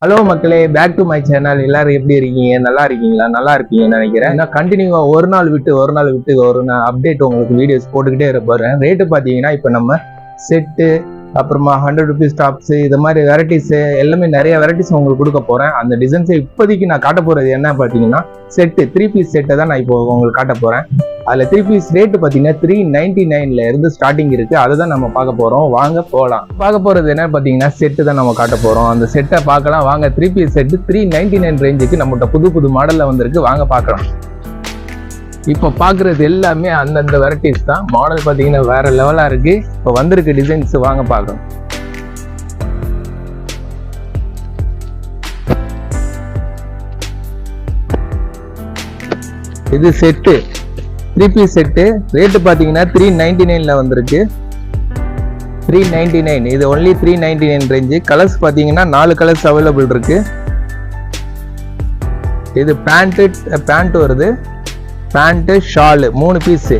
Hello மக்களே, back to my channel. எல்லாரும் எப்படி இருக்கீங்க? நல்லா இருக்கீங்களா? நல்லா இருக்கீங்கன்னு நினைக்கிறேன். நான் கண்டினியூவா ஒரு நாள் விட்டு ஒரு அப்டேட் உங்களுக்கு வீடியோஸ் போட்டுக்கிட்டே இருப்பேன். ரேட்டு பார்த்தீங்கன்னா இப்போ நம்ம செட்டு, அப்புறமா 100 rupees டாப்ஸ், இது மாதிரி வெரைட்டிஸ் எல்லாமே நிறைய வெரைட்டிஸ் உங்களுக்கு கொடுக்க போறேன். அந்த டிசைன்ஸை இப்போதைக்கு நான் காட்ட போறது என்ன பார்த்தீங்கன்னா செட்டு 3 பீஸ் செட்டை தான் நான் இப்போ உங்களுக்கு காட்ட போறேன். அதில் 3 பீஸ் ரேட்டு பார்த்தீங்கன்னா 399 இருந்து ஸ்டார்டிங் இருக்கு. அதை தான் நம்ம பார்க்க போறோம். வாங்க போகலாம். பார்க்க போறது என்ன பார்த்தீங்கன்னா செட்டு தான் நம்ம காட்ட போறோம். அந்த செட்டை பார்க்கலாம் வாங்க. 3 பீஸ் செட்டு 399 ரேஞ்சுக்கு நம்மகிட்ட புது மாடல்ல வந்திருக்கு. வாங்க பார்க்கலாம். இப்போ பார்க்குறது எல்லாமே அந்தந்த வெரைட்டிஸ் தான். மாடல் பார்த்தீங்கன்னா வேற லெவலாக இருக்கு. இப்போ வந்திருக்கு டிசைன்ஸ், வாங்க பார்க்கலாம். இது செட்டு 3 பீஸ் செட்டு. ரேட்டு பார்த்தீங்கன்னா 399 வந்திருக்கு. 399 இது ஒன்லி 399 ரேஞ்சு. கலர்ஸ் பார்த்தீங்கன்னா 4 கலர்ஸ் அவைலபிள் இருக்கு. இது பேண்ட் வருது, பேண்ட்டு ஷாலு 3 பீஸு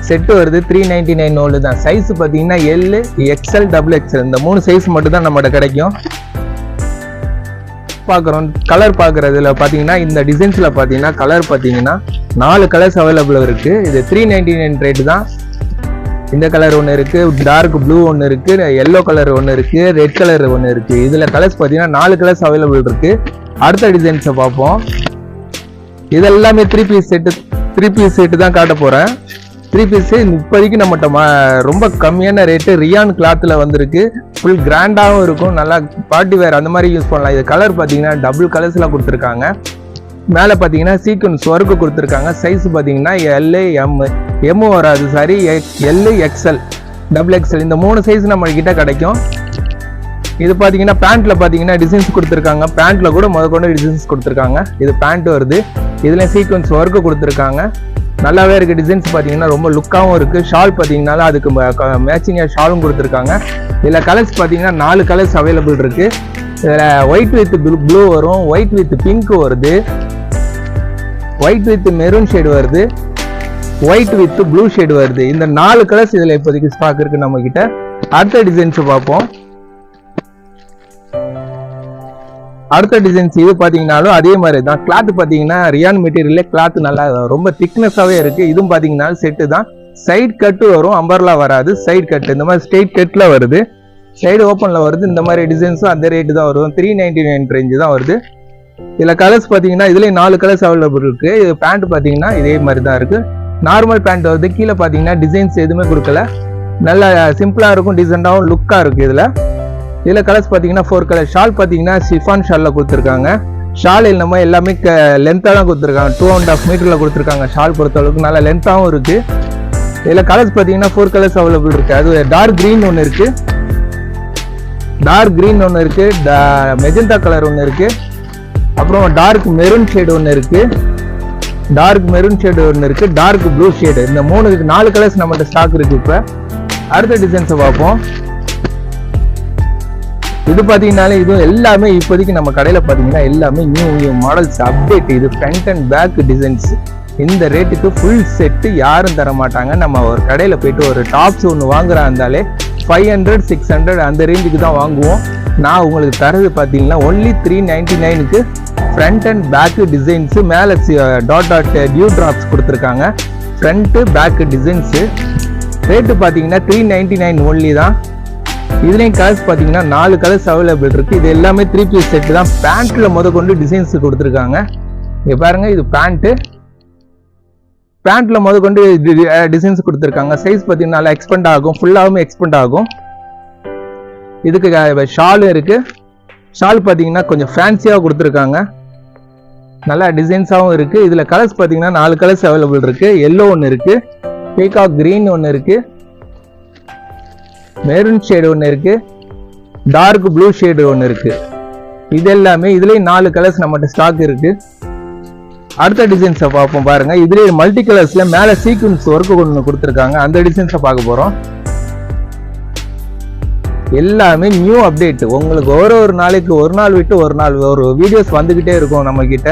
செட்டு வருது. 399 ஓல்டு தான். சைஸ் பார்த்தீங்கன்னா எல், எக்ஸ்எல், XXL இந்த 3 சைஸ் மட்டும் தான் நம்மகிட்ட கிடைக்கும். பார்க்குறோம் கலர் பார்க்குறதுல பார்த்தீங்கன்னா இந்த டிசைன்ஸில் பார்த்தீங்கன்னா கலர் பார்த்தீங்கன்னா 4 கலர்ஸ் அவைலபிள் இருக்கு. இது 399 ரேட்டு தான். இந்த கலர் ஒன்று இருக்கு, டார்க் ப்ளூ ஒன்று இருக்கு, எல்லோ கலர் ஒன்று இருக்கு, ரெட் கலர் ஒன்று இருக்கு. இதில் கலர்ஸ் பார்த்தீங்கன்னா 4 கலர்ஸ் அவைலபிள் இருக்கு. அடுத்த டிசைன்ஸை பார்ப்போம். இதெல்லாமே 3 பீஸ் செட்டு தான் காட்ட போறேன். 3 பீஸ் இப்போதைக்கு நம்மகிட்ட ரொம்ப கம்மியான ரேட்டு ரியான் கிளாத்ல வந்திருக்கு. ஃபுல் கிராண்டாகவும் இருக்கும், நல்லா பார்ட்டி வேர் அந்த மாதிரி யூஸ் பண்ணலாம். இது கலர் பார்த்தீங்கன்னா டபுள் கலர்ஸ்லாம் கொடுத்துருக்காங்க. மேலே பார்த்தீங்கன்னா சீக்வன்ஸ் ஒர்க்கு கொடுத்துருக்காங்க. சைஸ் பார்த்தீங்கன்னா எல், எம் வராது, சாரி எல், XL, XXL இந்த 3 சைஸ் நம்ம கிட்ட கிடைக்கும். இது பார்த்தீங்கன்னா பேண்ட்ல பார்த்தீங்கன்னா டிசைன்ஸ் கொடுத்துருக்காங்க. பேண்ட்ல கூட முதற்கொண்டு டிசைன்ஸ் கொடுத்துருக்காங்க. இது பேண்ட் வருது. இதுல சீக்வன்ஸ் ஒர்க்கு கொடுத்துருக்காங்க. நல்லாவே இருக்கு. டிசைன்ஸ் பார்த்தீங்கன்னா ரொம்ப லுக்காகவும் இருக்கு. ஷால் பார்த்தீங்கன்னா அதுக்கு மேட்சிங்காக ஷாலும் கொடுத்துருக்காங்க. இதில் கலர்ஸ் பார்த்தீங்கன்னா 4 கலர்ஸ் அவைலபிள் இருக்கு. இதில் ஒயிட் வித் ப்ளூ வரும், ஒயிட் வித் பிங்க் வருது, ஒயிட் வித் மெரூன் ஷேடு வருது, ஒயிட் வித் ப்ளூ ஷேடு வருது. இந்த 4 கலர்ஸ் இதில் இப்போதைக்கு ஸ்டாக் இருக்கு நம்ம கிட்ட. அடுத்த டிசைன்ஸ் பார்ப்போம். அடுத்த டிசைன்ஸ் இது பார்த்தீங்கன்னாலும் அதே மாதிரி தான். கிளாத் பார்த்தீங்கன்னா ரியான் மெட்டீரியல்ல கிளாத் நல்லா ரொம்ப திக்னஸாகவே இருக்கு. இதுவும் பார்த்தீங்கன்னா செட்டு தான். சைட் கட்டு வரும், அம்பர்லா வராது. சைட் கட்டு இந்த மாதிரி ஸ்ட்ரெயிட் கட்டில் வருது, சைடு ஓப்பனில் வருது. இந்த மாதிரி டிசைன்ஸும் அந்த ரேட்டு தான் வரும். 399 ரேஞ்சு தான் வருது. இதில் கலர்ஸ் பார்த்தீங்கன்னா இதுலேயும் 4 கலர்ஸ் அவைலபிள் இருக்கு. இது பேண்ட் பார்த்தீங்கன்னா இதே மாதிரி தான் இருக்கு. நார்மல் பேண்ட் வருது. கீழே பார்த்தீங்கன்னா டிசைன்ஸ் எதுவுமே கொடுக்கல. நல்லா சிம்பிளாக இருக்கும், டீசெண்டாகவும் லுக்காக இருக்கு. இதில் கலர்ஸ் பார்த்தீங்கன்னா 4 கலர். ஷால் பார்த்தீங்கன்னா ஷிஃபான் ஷாலில் கொடுத்துருக்காங்க. ஷால் நம்ம எல்லாமே லென்த்தாக தான் கொடுத்துருக்காங்க. 2.5 மீட்டரில் கொடுத்துருக்காங்க. ஷால் பொறுத்த அளவுக்கு நல்லா லென்த்தாகவும் இருக்கு. இதில் கலர்ஸ் பார்த்தீங்கன்னா 4 கலர்ஸ் அவைலபிள் இருக்கு. அது டார்க் கிரீன் ஒன்று இருக்கு, மெஜந்தா கலர் ஒன்று இருக்கு, அப்புறம் டார்க் மெரூன் ஷேடு ஒன்று இருக்கு, டார்க் ப்ளூ ஷேடு. இந்த 4 கலர்ஸ் நம்மகிட்ட ஸ்டாக் இருக்கு. இப்போ அடுத்த டிசைன்ஸை பார்ப்போம். இது பார்த்தீங்கன்னாலே இதுவும் எல்லாமே இப்போதைக்கு நம்ம கடையில் பார்த்தீங்கன்னா எல்லாமே நியூ மாடல்ஸ் அப்டேட். இது ஃப்ரண்ட் அண்ட் பேக் டிசைன்ஸ். இந்த ரேட்டுக்கு ஃபுல் செட்டு யாரும் தர மாட்டாங்க. நம்ம ஒரு கடையில் போயிட்டு ஒரு டாப்ஸ் ஒன்று வாங்குறா இருந்தாலே 500, 600 அந்த ரேஞ்சுக்கு தான் வாங்குவோம். நான் உங்களுக்கு தரது பார்த்தீங்கன்னா ஒன்லி 399க்கு ஃப்ரண்ட் அண்ட் பேக் டிசைன்ஸு. மேலே டாட் டியூ ட்ராப்ஸ் கொடுத்துருக்காங்க. Front back designs. ரேட்டு பார்த்தீங்கன்னா 399 ஒன்லி தான். இதுலேயும் கலர்ஸ் பார்த்தீங்கன்னா 4 கலர்ஸ் அவைலபிள் இருக்கு. இது எல்லாமே 3 பீஸ் செட்டு தான். பேண்ட்ல முதற்கொண்டு டிசைன்ஸ் கொடுத்துருக்காங்க. இங்க பாருங்க, இது பேண்ட்ல முதற்கொண்டு டிசைன்ஸ் கொடுத்துருக்காங்க. சைஸ் பார்த்தீங்கன்னா நல்லா எக்ஸ்பெண்ட் ஆகும், ஃபுல்லாகவும் எக்ஸ்பெண்ட் ஆகும். இதுக்கு ஷாலும் இருக்கு. ஷால் பார்த்தீங்கன்னா கொஞ்சம் ஃபேன்சியாக கொடுத்துருக்காங்க. நல்லா டிசைன்ஸாகவும் இருக்கு. இதுல கலர்ஸ் பார்த்தீங்கன்னா 4 கலர்ஸ் அவைலபிள் இருக்கு. எல்லோ ஒன்று இருக்கு, பீகாக் கிரீன் ஒன்று இருக்கு, மெரூன் ஷேடு ஒன்று இருக்கு, டார்க் ப்ளூ ஷேடு ஒன்று இருக்கு. இது எல்லாமே இதுலேயும் 4 கலர்ஸ் நம்மகிட்ட ஸ்டாக் இருக்கு. அடுத்த டிசைன்ஸை பார்ப்போம். பாருங்க, இதுலேயே மல்டி கலர்ஸ்ல மேலே சீக்வன்ஸ் ஒர்க்கு ஒன்று கொடுத்துருக்காங்க. அந்த டிசைன்ஸை பார்க்க போறோம். எல்லாமே நியூ அப்டேட். உங்களுக்கு ஒரு நாளைக்கு ஒரு நாள் விட்டு ஒரு நாள் ஒரு வீடியோஸ் வந்துகிட்டே இருக்கும் நம்ம கிட்ட.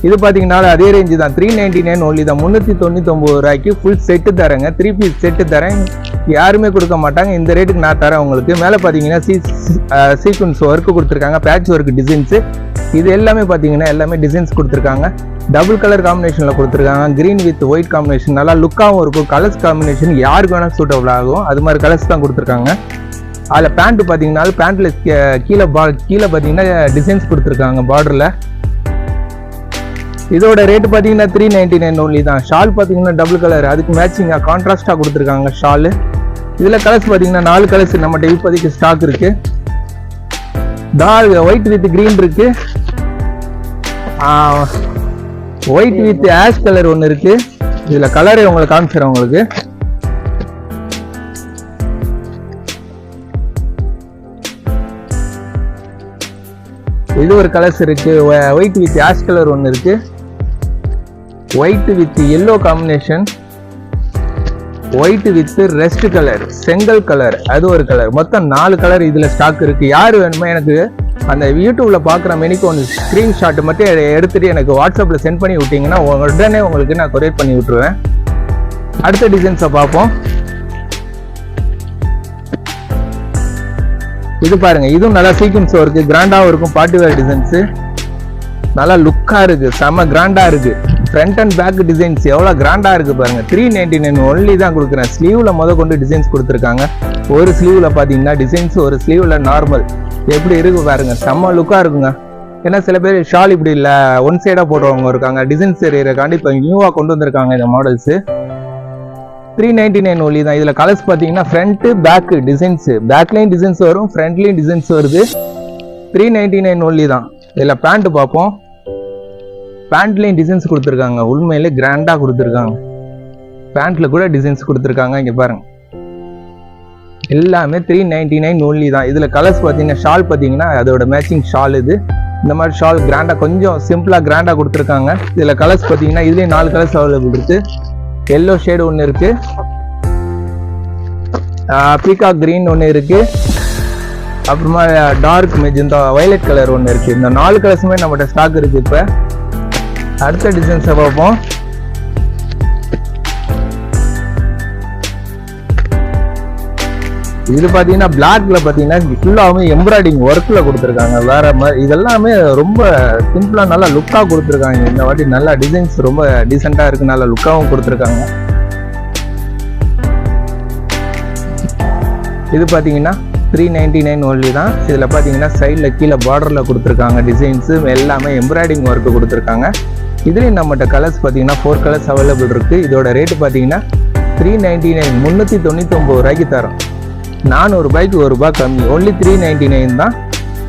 இது பார்த்தீங்கன்னா அதே ரேஞ்சு தான், 399 ஒன்லி தான். 399 ரூபாய்க்கு ஃபுல் செட்டு தரேங்க, 3 பீஸ் செட்டு தரேன். யாருமே கொடுக்க மாட்டாங்க, இந்த ரேட்டுக்கு நான் தரேன் உங்களுக்கு. மேலே பார்த்தீங்கன்னா சீக்வன்ஸ் ஒர்க்கு கொடுத்துருக்காங்க, பேட்ச் ஒர்க் டிசைன்ஸு. இது எல்லாமே பார்த்தீங்கன்னா எல்லாமே டிசைன்ஸ் கொடுத்துருக்காங்க. டபுள் கலர் காம்பினேஷனில் கொடுத்துருக்காங்க, க்ரீன் வித் ஒயிட் காம்பினேஷன். நல்லா லுக்காகவும் இருக்கும். கலர்ஸ் காம்பினேஷன் யாருக்கு வேணால் சூட்டபிள் ஆகும், அது மாதிரி கலர்ஸ் தான் கொடுத்துருக்காங்க. அதில் பேண்ட்டு பார்த்தீங்கன்னா பேண்ட்டில் கீழே பார்த்தீங்கன்னா டிசைன்ஸ் கொடுத்துருக்காங்க பார்டரில். இதோட ரேட்டு பார்த்தீங்கன்னா 399 ஒன்லி தான். ஷால் பார்த்தீங்கன்னா டபுள் கலர், அதுக்கு மேட்சிங்காக கான்ட்ராஸ்டாக கொடுத்துருக்காங்க ஷாலு. இதில் கலர்ஸ் பார்த்தீங்கன்னா 4 கலர்ஸ் நம்மகிட்ட இப்போதைக்கு ஸ்டாக் இருக்கு. ஒயிட் வித் கிரீன் இருக்கு, ஒயிட் வித் ஆஷ் கலர் ஒன்று இருக்கு. இதில் கலரை உங்களுக்கு காமிச்சிடறேன் உங்களுக்கு. இது ஒரு கலர்ஸ் இருக்கு. ஒயிட் வித் ஆஷ் கலர் ஒன்று இருக்கு, white with yellow combination, white with rest colour, செங்கல் கலர், அது ஒரு கலர். மொத்தம் 4 கலர் இதில் ஸ்டாக் இருக்கு. யார் வேணுமோ எனக்கு அந்த யூடியூப்ல பார்க்குற மெனிக்கு ஒன்று ஸ்க்ரீன்ஷாட் மட்டும் எடுத்துட்டு எனக்கு வாட்ஸ்அப்பில் சென்ட் பண்ணி விட்டீங்கன்னா உடனே உங்களுக்கு நான் கொரியர் பண்ணி விட்டுருவேன். அடுத்த டிசைன்ஸை பார்ப்போம். இது பாருங்க, இதுவும் நல்லா சீக்வன்ஸ் ஒர்க்கு, கிராண்டாகவும் இருக்கும். பார்ட்டி வேர் டிசைன்ஸு நல்லா லுக்காக இருக்கு, செம்ம கிராண்டா இருக்கு. ஃப்ரண்ட் அண்ட் பேக் டிசைன்ஸ் எவ்வளோ கிராண்டா இருக்கு பாருங்க. 399 ஒன்லி தான் கொடுக்குறேன். ஸ்லீவ்ல கொண்டு டிசைன்ஸ் கொடுத்துருக்காங்க. ஒரு ஸ்லீவ்ல பார்த்தீங்கன்னா டிசைன்ஸ், ஒரு ஸ்லீவ்ல நார்மல். எப்படி இருக்கு பாருங்க, செம்ம லுக்கா இருக்குங்க. ஏன்னா சில பேர் ஷால் இப்படி இல்லை ஒன் சைடா போடுறவங்க இருக்காங்க. டிசைன்ஸ் தெரியறக்காண்டி இப்போ நியூவா கொண்டு வந்திருக்காங்க இந்த மாடல்ஸ். 399 ஒன்லி தான். இதுல கலர்ஸ் பார்த்தீங்கன்னா ஃப்ரண்ட் பேக் டிசைன்ஸ், பேக்லையும் டிசைன்ஸ் வரும், ஃப்ரண்ட்லையும் டிசைன்ஸ் வருது. 399 ஒன்லி தான். இதுல பேண்ட் பார்ப்போம். பேண்ட்லையும் டிசைன்ஸ் கொடுத்துருக்காங்க, உண்மையிலே கிராண்டா கொடுத்துருக்காங்க. பேண்ட்ல கூட டிசைன்ஸ் கொடுத்துருக்காங்க, இங்க பாருங்க. எல்லாமே 399 ஒன்லி தான். இதுல கலர்ஸ் பார்த்தீங்கன்னா ஷால் பார்த்தீங்கன்னா அதோட மேட்சிங் ஷால் இது. இந்த மாதிரி ஷால் கிராண்டா, கொஞ்சம் சிம்பிளா கிராண்டா கொடுத்துருக்காங்க. இதுல கலர்ஸ் பார்த்தீங்கன்னா இதுலயும் 4 கலர்ஸ் அவைலபிள் இருக்கு. எல்லோ ஷேடு ஒன்று இருக்கு, பீகாக் கிரீன் ஒன்று இருக்கு, அப்புறமா டார்க் மெஜந்தா வயலட் கலர் ஒன்று இருக்கு. இந்த 4 கலர்ஸுமே நம்மகிட்ட ஸ்டாக் இருக்கு. இப்போ அடுத்த டிசைன்ஸை பார்ப்போம். இது பார்த்தீங்கன்னா பிளாக்ல பார்த்தீங்கன்னா ஃபுல்லாகவே எம்ப்ராய்டிங் ஒர்க்கில் கொடுத்துருக்காங்க. வேற மாதிரி இதெல்லாமே ரொம்ப சிம்பிளா நல்லா லுக்காக கொடுத்துருக்காங்க. இந்த வாட்டி நல்லா டிசைன்ஸ் ரொம்ப டீசெண்டாக இருக்கு, நல்லா லுக்காகவும் கொடுத்துருக்காங்க. இது பார்த்தீங்கன்னா 399 ஒன்லி தான். இதில் பார்த்தீங்கன்னா சைடில் கீழே பார்டரில் கொடுத்துருக்காங்க டிசைன்ஸு, எல்லாமே எம்ப்ராய்டிங் ஒர்க்கு கொடுத்துருக்காங்க. இதுலேயும் நம்மகிட்ட கலர்ஸ் பார்த்தீங்கன்னா 4 கலர்ஸ் அவைலபிள் இருக்குது. இதோட ரேட்டு பார்த்தீங்கன்னா 399, 399 ரூபாய்க்கு தரோம். 400 ரூபாய்க்கு ₹1 கம்மி, ஒன்லி 399 தான்.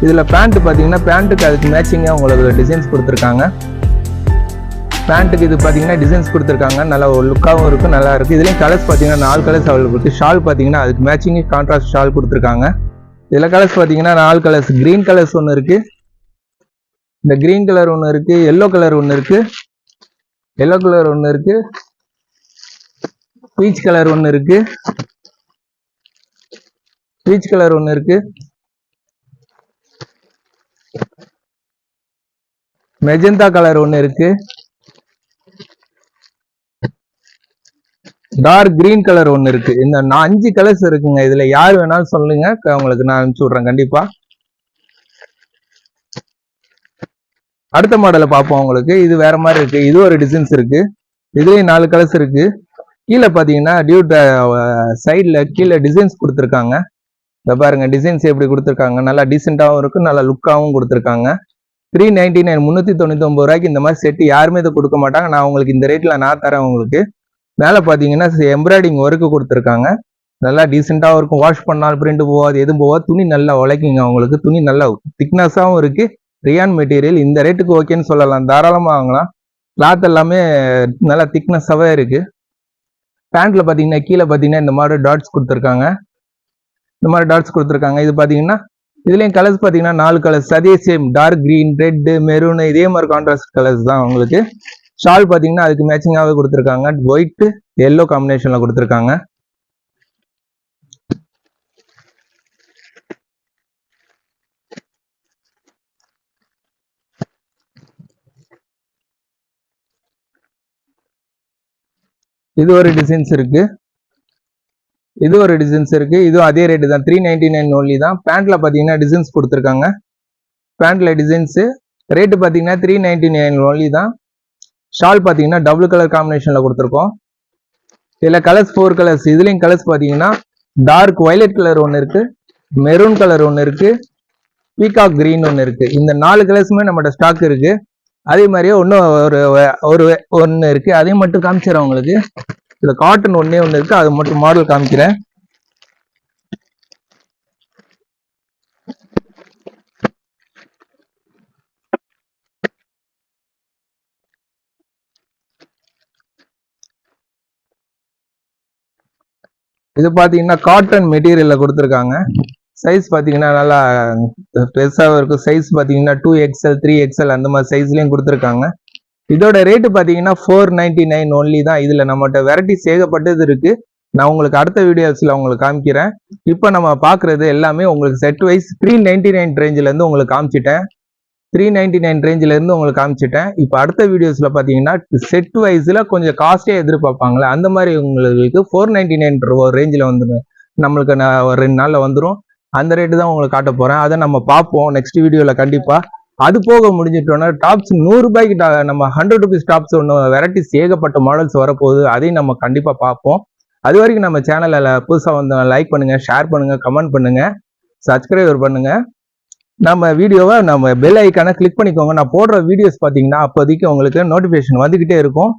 இதில் பேண்ட்டு பார்த்தீங்கன்னா பேண்ட்டுக்கு அதுக்கு மேட்சிங்காக உங்களுக்கு டிசைன்ஸ் கொடுத்துருக்காங்க. பேண்ட்டுக்கு இது பார்த்தீங்கன்னா டிசைன்ஸ் கொடுத்துருக்காங்க, நல்லா ஒரு லுக்காகவும் இருக்குது, நல்லா இருக்குது. இதுலேயும் கலர்ஸ் பார்த்தீங்கன்னா 4 கலர்ஸ் அவைலபிள் இருக்குது. ஷால் பார்த்தீங்கன்னா அதுக்கு மேட்சிங் கான்ட்ராஸ்ட் ஷால் கொடுத்துருக்காங்க. இதில் கலர்ஸ் பார்த்தீங்கன்னா 4 கலர்ஸ். கிரீன் கலர்ஸ் ஒன்று இருக்குது, இந்த கிரீன் கலர் ஒன்று இருக்குது, எல்லோ கலர் ஒன்று இருக்குது, எல்லோ கலர் ஒன்று இருக்குது, பீச் கலர் ஒன்று இருக்குது, பீச் கலர் ஒன்று இருக்குது, மெஜந்தா கலர் ஒன்று இருக்குது, டார்க் கிரீன் கலர் ஒன்று இருக்கு. இந்த 5 கலர்ஸ் இருக்குங்க. இதுல யார் வேணாலும் சொல்லுங்க, உங்களுக்கு நான் அனுப்பிச்சு விடுறேன் கண்டிப்பா. அடுத்த மாடலை பார்ப்போம். உங்களுக்கு இது வேற மாதிரி இருக்கு. இது ஒரு டிசைன்ஸ் இருக்கு, இதுலயும் 4 கலர்ஸ் இருக்கு. கீழே பாத்தீங்கன்னா டியூட் சைட்ல கீழே டிசைன்ஸ் கொடுத்துருக்காங்க. இந்த பாருங்க டிசைன்ஸ் எப்படி கொடுத்துருக்காங்க, நல்லா டீசெண்டாகவும் இருக்கு, நல்லா லுக்காகவும் கொடுத்துருக்காங்க. 399, 399 ரூபாய்க்கு இந்த மாதிரி செட்டு யாருமே இதை கொடுக்க மாட்டாங்க. நான் உங்களுக்கு இந்த ரேட்ல நான் தரேன். உங்களுக்கு மேலே பார்த்தீங்கன்னா எம்ப்ராய்டிங் ஒர்க்கு கொடுத்துருக்காங்க, நல்லா டீசெண்டாகவும் இருக்கும். வாஷ் பண்ணாலும் பிரிண்ட் போகாது, எதுவும் போகாது. துணி நல்லா உழைக்குங்க உங்களுக்கு. துணி நல்லா திக்னஸாகவும் இருக்கு, ரியான் மெட்டீரியல். இந்த ரேட்டுக்கு ஓகேன்னு சொல்லலாம், தாராளமாக வாங்கலாம். கிளாத் எல்லாமே நல்லா திக்னஸாகவே இருக்கு. பேண்ட்ல பார்த்தீங்கன்னா கீழே பார்த்தீங்கன்னா இந்த மாதிரி டாட்ஸ் கொடுத்துருக்காங்க, இந்த மாதிரி டாட்ஸ் கொடுத்துருக்காங்க. இது பார்த்தீங்கன்னா இதுலேயும் கலர்ஸ் பார்த்தீங்கன்னா 4 கலர்ஸ், அதே same dark green, red, maroon, இதே மாதிரி கான்ட்ராஸ்ட் கலர்ஸ் தான் உங்களுக்கு. ஷால் பார்த்தீங்கன்னா அதுக்கு மேட்சிங்காகவே கொடுத்துருக்காங்க, ஒயிட் எல்லோ காம்பினேஷன்ல கொடுத்துருக்காங்க. இது ஒரு டிசைன்ஸ் இருக்கு, இது ஒரு டிசைன்ஸ் இருக்கு. இதுவும் அதே ரேட்டு தான், 399 ஒன்லி தான். பேண்ட்ல பாத்தீங்கன்னா டிசைன்ஸ் கொடுத்துருக்காங்க. பேண்ட்ல டிசைன்ஸ் ரேட்டு பாத்தீங்கன்னா 399 ஒன்லி தான். ஷால் பாத்தீங்கன்னா டபுள் கலர் காம்பினேஷன்ல கொடுத்துருக்கோம். இதுல கலர்ஸ் 4 கலர்ஸ். இதுலயும் கலர்ஸ் பாத்தீங்கன்னா டார்க் வயலட் கலர் ஒன்று இருக்கு, மெரூன் கலர் ஒன்று இருக்கு, பீகாக் கிரீன் ஒன்று இருக்கு. இந்த 4 கலர்ஸுமே நம்மகிட்ட ஸ்டாக் இருக்கு. அதே மாதிரியே இன்னும் ஒரு ஒன்று இருக்கு, அதையும் மட்டும் காமிச்சிடறேன் உங்களுக்கு. இதுல காட்டன் ஒன்னே ஒன்று இருக்கு, அது மட்டும் மாடல் காமிக்கிறேன். இது பாத்தீங்கன்னா காட்டன் மெட்டீரியல்ல கொடுத்துருக்காங்க. சைஸ் பாத்தீங்கன்னா நல்லா பெருசாகவும் இருக்கும். சைஸ் பாத்தீங்கன்னா 2XL 3XL அந்த மாதிரி சைஸ்லயும் கொடுத்துருக்காங்க. இதோட ரேட்டு பாத்தீங்கன்னா 499 ஒன்லி தான். இதுல நம்மகிட்ட வெரைட்டிஸ் ஏகப்பட்டது இருக்கு. நான் உங்களுக்கு அடுத்த வீடியோஸ்ல உங்களுக்கு காமிக்கிறேன். இப்போ நம்ம பாக்குறது எல்லாமே உங்களுக்கு செட் வைஸ் 399 ரேஞ்சில இருந்து உங்களுக்கு காமிச்சிட்டேன். 399 ரேஞ்சில இருந்து உங்களுக்கு காமிச்சிட்டேன். இப்போ அடுத்த வீடியோஸ்ல பாத்தீங்கன்னா செட் வைஸ்ல கொஞ்சம் காஸ்டே எதிர்பார்ப்பாங்களே, அந்த மாதிரி உங்களுக்கு 499 ரேஞ்சில் வந்துடும். நம்மளுக்கு ஒரு 2 நாள்ல வந்துடும். அந்த ரேட்டு தான் உங்களுக்கு காட்ட போறேன். அதை நம்ம பார்ப்போம் நெக்ஸ்ட் வீடியோல கண்டிப்பா. அது போக முடிஞ்சிட்டோம்னா டாப்ஸ் 100 ரூபாய்க்கு நம்ம 100 ருபீஸ் டாப்ஸ் ஒன்று வெரைட்டிஸ் ஏகப்பட்ட மாடல்ஸ் வரப்போகுது. அதையும் நம்ம கண்டிப்பா பார்ப்போம். அது வரைக்கும் நம்ம சேனல்ல புதுசா வந்து லைக் பண்ணுங்க, ஷேர் பண்ணுங்க, கமெண்ட் பண்ணுங்க, சப்ஸ்கிரைபர் பண்ணுங்க. நம்ம வீடியோவை நம்ம பெல் ஐக்கானை கிளிக் பண்ணிக்கோங்க. நான் போடுற வீடியோஸ் பார்த்தீங்கன்னா அப்போதைக்கு உங்களுக்கு நோட்டிஃபிகேஷன் வந்துகிட்டே இருக்கும்.